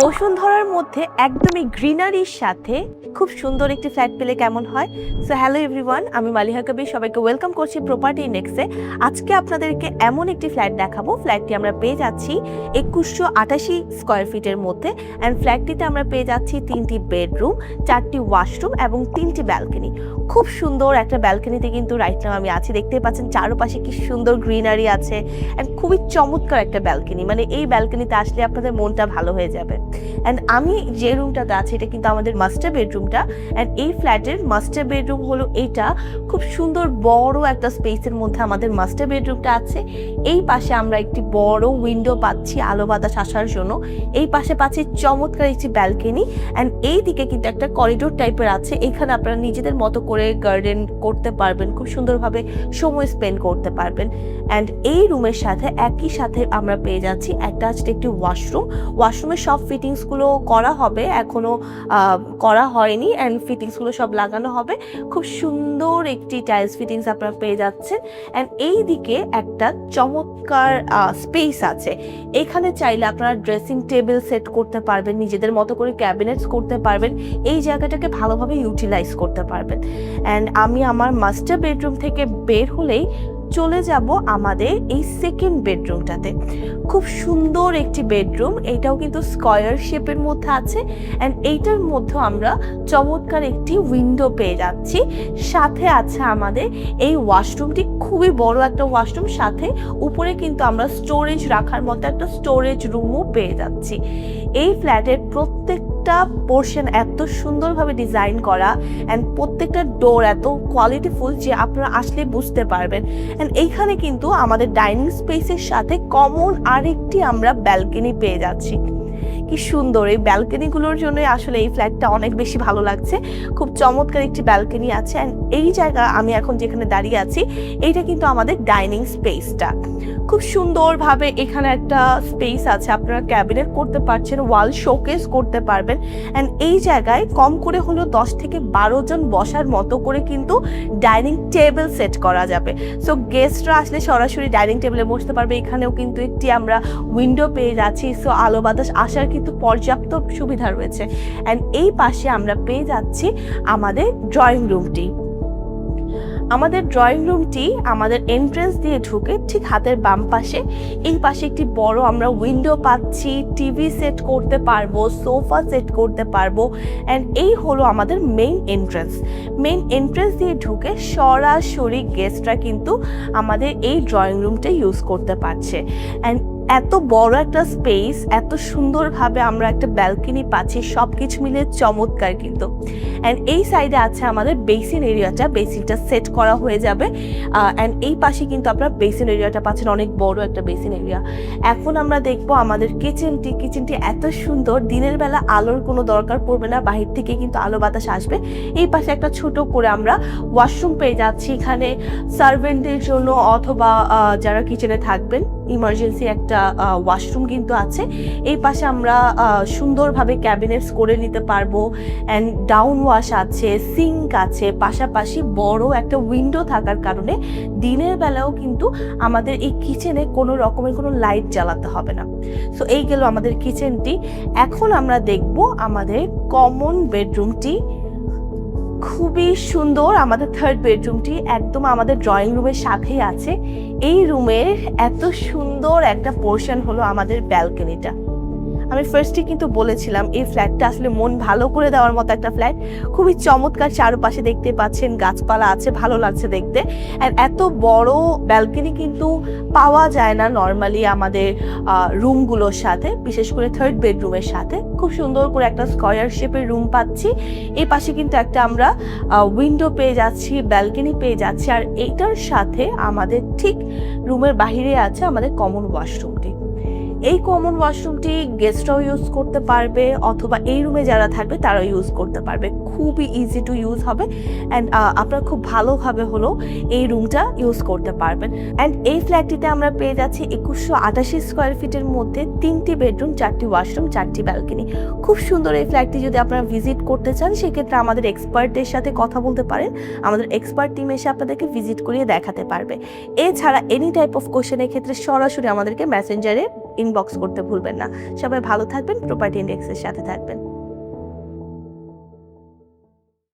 বসুন্ধরার মধ্যে একদমই গ্রিনারির সাথে খুব সুন্দর একটি ফ্ল্যাট পেলে কেমন হয়। সো হ্যালো এভরিওয়ান, আমি মালিহা কবির সবাইকে ওয়েলকাম করছি প্রপার্টি ইন্ডেক্সে। আজকে আপনাদেরকে এমন একটি ফ্ল্যাট দেখাবো। ফ্ল্যাটটি আমরা পেয়ে যাচ্ছি 2188 স্কোয়ার ফিটের মধ্যে। অ্যান্ড ফ্ল্যাটটিতে আমরা পেয়ে যাচ্ছি 3টি বেডরুম, 4টি ওয়াশরুম এবং 3টি ব্যালকনি। খুব সুন্দর একটা ব্যালকনিতে কিন্তু রাইট নাও আমি আছি। দেখতেই পাচ্ছেন চারপাশে কি সুন্দর গ্রিনারি আছে অ্যান্ড খুবই চমৎকার একটা ব্যালকনি। মানে এই ব্যালকনিতে আসলে আপনাদের মনটা ভালো হয়ে যাবে। অ্যান্ড আমি যে রুমটাতে আছি এটা কিন্তু আমাদের মাস্টার বেডরুমটা। অ্যান্ড এই ফ্ল্যাটের মাস্টার বেডরুম হলো এটা। খুব সুন্দর বড় একটা স্পেসের মধ্যে আমাদের মাস্টার বেডরুমটা আছে। এই পাশে আমরা একটি বড় উইন্ডো পাচ্ছি আলো বাতাস আসার জন্য। এই পাশে পাচ্ছি চমৎকার একটি ব্যালকনি। অ্যান্ড এই দিকে কিন্তু একটা করিডোর টাইপের আছে। এখানে আপনারা নিজেদের মতো করে গার্ডেন করতে পারবেন, খুব সুন্দরভাবে সময় স্পেন্ড করতে পারবেন। অ্যান্ড এই রুমের সাথে একই সাথে আমরা পেয়ে যাচ্ছি অ্যাটাচড একটি ওয়াশরুম। ওয়াশরুমের সব ফিটিংসগুলো করা হবে, এখনও করা হয়নি। অ্যান্ড ফিটিংসগুলো সব লাগানো হবে। খুব সুন্দর একটি টাইলস ফিটিংস আপনারা পেয়ে যাচ্ছেন। অ্যান্ড এই দিকে একটা চমৎকার স্পেস আছে। এখানে চাইলে আপনারা ড্রেসিং টেবিল সেট করতে পারবেন, নিজেদের মতো করে ক্যাবিনেটস করতে পারবেন, এই জায়গাটাকে ভালোভাবে ইউটিলাইজ করতে পারবেন। অ্যান্ড আমি আমার মাস্টার বেডরুম থেকে বের হলেই চলে যাব আমাদের এই সেকেন্ড বেডরুমটাতে। খুব সুন্দর একটি বেডরুম, এটাও কিন্তু স্কয়ার শেপের মধ্যে আছে। অ্যান্ড এইটার মধ্যে আমরা চমৎকার একটি উইন্ডো পেয়ে যাচ্ছি। সাথে আছে আমাদের এই ওয়াশরুমটি, খুবই বড় একটা ওয়াশরুম। সাথে উপরে কিন্তু আমরা স্টোরেজ রাখার মতো একটা স্টোরেজ রুমও পেয়ে যাচ্ছি। এই ফ্ল্যাটের প্রত্যেকটা পোর্শন এত সুন্দরভাবে ডিজাইন করা অ্যান্ড প্রত্যেকটা ডোর এত কোয়ালিটিফুল যে আপনারা আসলে বুঝতে পারবেন। অ্যান্ড এইখানে কিন্তু আমাদের ডাইনিং স্পেসের সাথে কমন আরেকটি আমরা ব্যালকনি পেয়ে যাচ্ছি। কি সুন্দর এই ব্যালকনিগুলোর জন্য আসলে এই ফ্ল্যাটটা অনেক বেশি ভালো লাগছে। খুব চমৎকার একটি ব্যালকনি আছে। অ্যান্ড এই জায়গা আমি এখন যেখানে দাঁড়িয়ে আছি এইটা কিন্তু আমাদের ডাইনিং স্পেসটা। খুব সুন্দরভাবে এখানে একটা স্পেস আছে, আপনারা ক্যাবিনেট করতে পারছেন, ওয়াল শোকেস করতে পারবেন। অ্যান্ড এই জায়গায় কম করে হলেও 10 থেকে 12 জন বসার মতো করে কিন্তু ডাইনিং টেবিল সেট করা যাবে। সো গেস্টরা আসলে সরাসরি ডাইনিং টেবিলে বসতে পারবে। এখানেও কিন্তু একটি আমরা উইন্ডো পেয়ে যাচ্ছি। সো আলো বাতাস আসার কিন্তু পর্যাপ্ত সুবিধা রয়েছে। অ্যান্ড এই পাশে আমরা পেয়ে যাচ্ছি আমাদের ড্রয়িং রুমটি। আমাদের ড্রয়িং রুমটি আমাদের এন্ট্রেন্স দিয়ে ঢুকে ঠিক হাতের বাম পাশে, এই পাশে একটি বড় আমরা উইন্ডো পাচ্ছি। টিভি সেট করতে পারবো, সোফা সেট করতে পারবো। অ্যান্ড এই হলো আমাদের মেইন এন্ট্রেন্স। মেইন এন্ট্রেন্স দিয়ে ঢুকে সরাসরি গেস্টরা কিন্তু আমাদের এই ড্রয়িং রুমটা ইউজ করতে পারছে। অ্যান্ড এত বড় একটা স্পেস, এত সুন্দরভাবে আমরা একটা ব্যালকনি পাচ্ছি, সব কিছু মিলে চমৎকার কিন্তু। অ্যান্ড এই সাইডে আছে আমাদের বেসিন এরিয়াটা, বেসিনটা সেট করা হয়ে যাবে। অ্যান্ড এই পাশে কিন্তু আপনারা বেসিন এরিয়াটা পাচ্ছেন, অনেক বড় একটা বেসিন এরিয়া। এখন আমরা দেখবো আমাদের কিচেনটি এত সুন্দর, দিনের বেলা আলোর কোনো দরকার পড়বে না, বাহির থেকে কিন্তু আলো বাতাস আসবে। এই পাশে একটা ছোট করে আমরা ওয়াশরুম পেয়ে যাচ্ছি, এখানে সার্ভেন্টদের জন্য অথবা যারা কিচেনে থাকবেন ইমার্জেন্সি একটা ওয়াশরুম কিন্তু আছে। এই পাশে আমরা সুন্দরভাবে ক্যাবিনেটস করে নিতে পারবো। অ্যান্ড ডাউন ওয়াশ আছে, সিঙ্ক আছে, পাশাপাশি বড় একটা উইন্ডো থাকার কারণে দিনের বেলাও কিন্তু আমাদের এই কিচেনে কোনো রকমের কোনো লাইট জ্বালাতে হবে না। সো এই গেল আমাদের কিচেনটি। এখন আমরা দেখব আমাদের কমন বেডরুমটি। খুবই সুন্দর আমাদের থার্ড বেডরুমটি, একদম আমাদের ড্রয়িং রুমের সাথেই আছে। এই রুমের এত সুন্দর একটা পোর্শন হলো আমাদের ব্যালকনিটা। আমি ফার্স্টে কিন্তু বলেছিলাম এই ফ্ল্যাটটা আসলে মন ভালো করে দেওয়ার মতো একটা ফ্ল্যাট। খুবই চমৎকার, চারপাশে দেখতে পাচ্ছেন গাছপালা আছে, ভালো লাগছে দেখতে। অ্যান্ড এত বড় ব্যালকনি কিন্তু পাওয়া যায় না নর্মালি আমাদের রুমগুলোর সাথে, বিশেষ করে থার্ড বেডরুমের সাথে। খুব সুন্দর করে একটা স্কয়ার শেপের রুম পাচ্ছি। এই পাশে কিন্তু একটা আমরা উইন্ডো পেয়ে যাচ্ছি, ব্যালকনি পেয়ে যাচ্ছি। আর এইটার সাথে আমাদের ঠিক রুমের বাহিরে আছে আমাদের কমন ওয়াশরুমটি। এই কমন ওয়াশরুমটি গেস্টরাও ইউজ করতে পারবে অথবা এই রুমে যারা থাকবে তারাও ইউজ করতে পারবে। খুবই ইজি টু ইউজ হবে। অ্যান্ড আপনারা খুব ভালোভাবে হলো এই রুমটা ইউজ করতে পারবেন। অ্যান্ড এই ফ্ল্যাটটিতে আমরা পেয়ে যাচ্ছি 2188 স্কোয়ার ফিটের মধ্যে 3টি বেডরুম, 4টি ওয়াশরুম, 4টি ব্যালকনি। খুব সুন্দর এই ফ্ল্যাটটি যদি আপনারা ভিজিট করতে চান সেক্ষেত্রে আমাদের এক্সপার্টদের সাথে কথা বলতে পারেন। আমাদের এক্সপার্ট টিম এসে আপনাদেরকে ভিজিট করিয়ে দেখাতে পারবে। এছাড়া এনি টাইপ অফ কোশ্চেনের ক্ষেত্রে সরাসরি আমাদেরকে মেসেঞ্জারে ইনবক্স করতে ভুলবেন না। সবাই ভালো থাকবেন, প্রপার্টি ইন্ডেক্সের সাথে থাকবেন।